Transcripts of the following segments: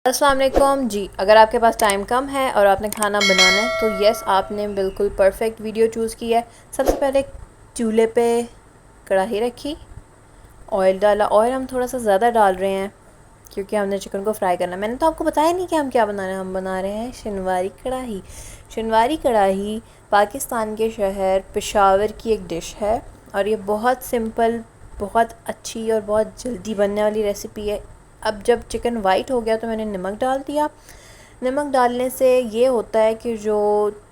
अस्सलाम वालेकुम जी। अगर आपके पास टाइम कम है और आपने खाना बनाना है तो यस, आपने बिल्कुल परफेक्ट वीडियो चूज़ की है। सबसे पहले चूल्हे पे कढ़ाई रखी, ऑयल डाला। ऑयल हम थोड़ा सा ज़्यादा डाल रहे हैं क्योंकि हमने चिकन को फ्राई करना है। मैंने तो आपको बताया नहीं कि हम क्या बना रहे हैं। हम बना रहे हैं शनवारी कढ़ाई। शनवारी कढ़ाई पाकिस्तान के शहर पेशावर की एक डिश है और ये बहुत सिंपल, बहुत अच्छी और बहुत जल्दी बनने वाली रेसिपी है। अब जब चिकन वाइट हो गया तो मैंने नमक डाल दिया। नमक डालने से ये होता है कि जो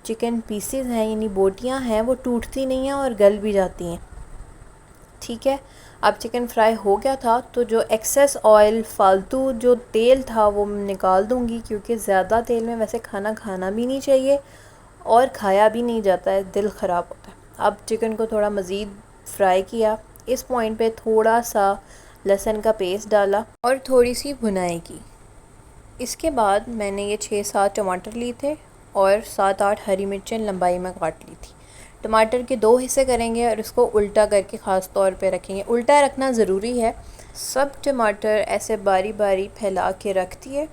चिकन पीसेस हैं यानी बोटियां हैं वो टूटती नहीं हैं और गल भी जाती हैं। ठीक है, अब चिकन फ्राई हो गया था तो जो एक्सेस ऑयल, फालतू जो तेल था वो निकाल दूंगी क्योंकि ज़्यादा तेल में वैसे खाना भी नहीं चाहिए और खाया भी नहीं जाता है, दिल ख़राब होता है। अब चिकन को थोड़ा मज़ीद फ्राई किया। इस पॉइंट पे थोड़ा सा लहसुन का पेस्ट डाला और थोड़ी सी भुनाई की। इसके बाद मैंने ये 6-7 टमाटर लिए थे और 7-8 हरी मिर्चें लंबाई में काट ली थी। टमाटर के 2 हिस्से करेंगे और इसको उल्टा करके ख़ास तौर पे रखेंगे। उल्टा रखना ज़रूरी है। सब टमाटर ऐसे बारी बारी फैला के रख दिए।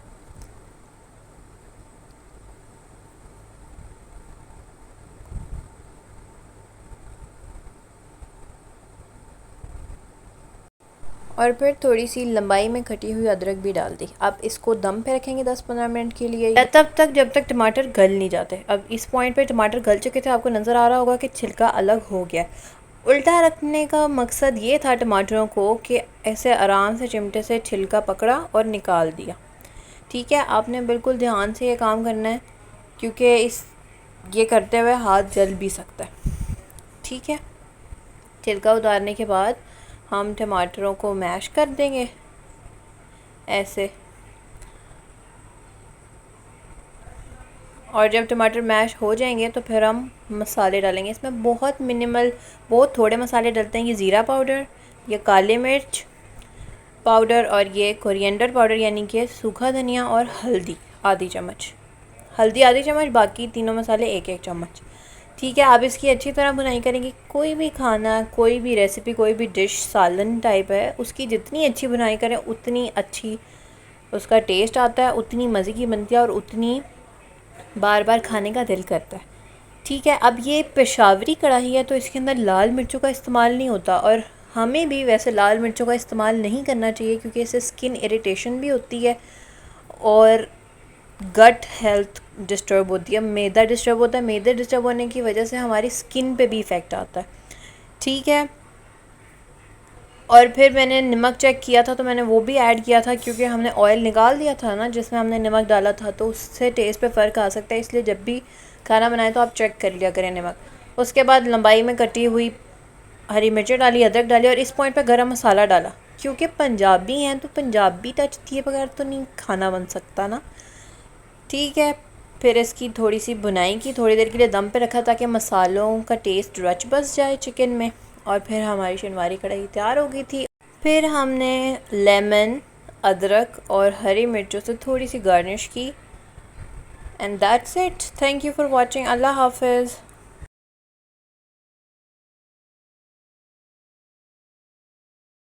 और फिर थोड़ी सी लंबाई में कटी हुई अदरक भी डाल दी। अब इसको दम पे रखेंगे 10-15 मिनट के लिए, या तब तक जब तक टमाटर गल नहीं जाते। अब इस पॉइंट पे टमाटर गल चुके थे, आपको नज़र आ रहा होगा कि छिलका अलग हो गया। उल्टा रखने का मकसद ये था टमाटरों को कि ऐसे आराम से चिमटे से छिलका पकड़ा और निकाल दिया। ठीक है, आपने बिल्कुल ध्यान से ये काम करना है क्योंकि ये करते हुए हाथ जल भी सकता है। ठीक है, छिलका उतारने के बाद हम टमाटरों को मैश कर देंगे ऐसे। और जब टमाटर मैश हो जाएंगे तो फिर हम मसाले डालेंगे। इसमें बहुत मिनिमल, बहुत थोड़े मसाले डलते हैं। ये ज़ीरा पाउडर, ये काले मिर्च पाउडर और ये कोरिएंडर पाउडर यानी कि सूखा धनिया, और हल्दी आधी चम्मच। हल्दी आधी चम्मच, बाकी तीनों मसाले 1-1 चम्मच। ठीक है, आप इसकी अच्छी तरह भुनाई करेंगे। कोई भी खाना, कोई भी रेसिपी, कोई भी डिश सालन टाइप है, उसकी जितनी अच्छी भुनाई करें उतनी अच्छी उसका टेस्ट आता है, उतनी मज़े की बनती है और उतनी बार बार खाने का दिल करता है। ठीक है, अब ये पेशावरी कढ़ाई है तो इसके अंदर लाल मिर्चों का इस्तेमाल नहीं होता और हमें भी वैसे लाल मिर्चों का इस्तेमाल नहीं करना चाहिए क्योंकि इससे स्किन इरिटेशन भी होती है और गट हेल्थ डिस्टर्ब होती है, मैदा डिस्टर्ब होता है। मैदा डिस्टर्ब होने की वजह से हमारी स्किन पे भी इफ़ेक्ट आता है। ठीक है, और फिर मैंने नमक चेक किया था तो मैंने वो भी ऐड किया था क्योंकि हमने ऑयल निकाल दिया था ना जिसमें हमने नमक डाला था, तो उससे टेस्ट पे फ़र्क आ सकता है। इसलिए जब भी खाना बनाएं तो आप चेक कर लिया करें नमक। उसके बाद लंबाई में कटी हुई हरी मिर्चें डाली, अदरक डाली और इस पॉइंट पे गरम मसाला डाला क्योंकि पंजाबी हैं तो पंजाबी टच दिए बगैर तो नहीं खाना बन सकता ना। ठीक है, फिर इसकी थोड़ी सी भुनाई की, थोड़ी देर के लिए दम पे रखा ताकि मसालों का टेस्ट रच बस जाए चिकन में। और फिर हमारी शनवारी कढ़ाई तैयार हो गई थी। फिर हमने लेमन, अदरक और हरी मिर्चों से थोड़ी सी गार्निश की। And that's it. Thank you for watching. अल्लाह हाफिज़।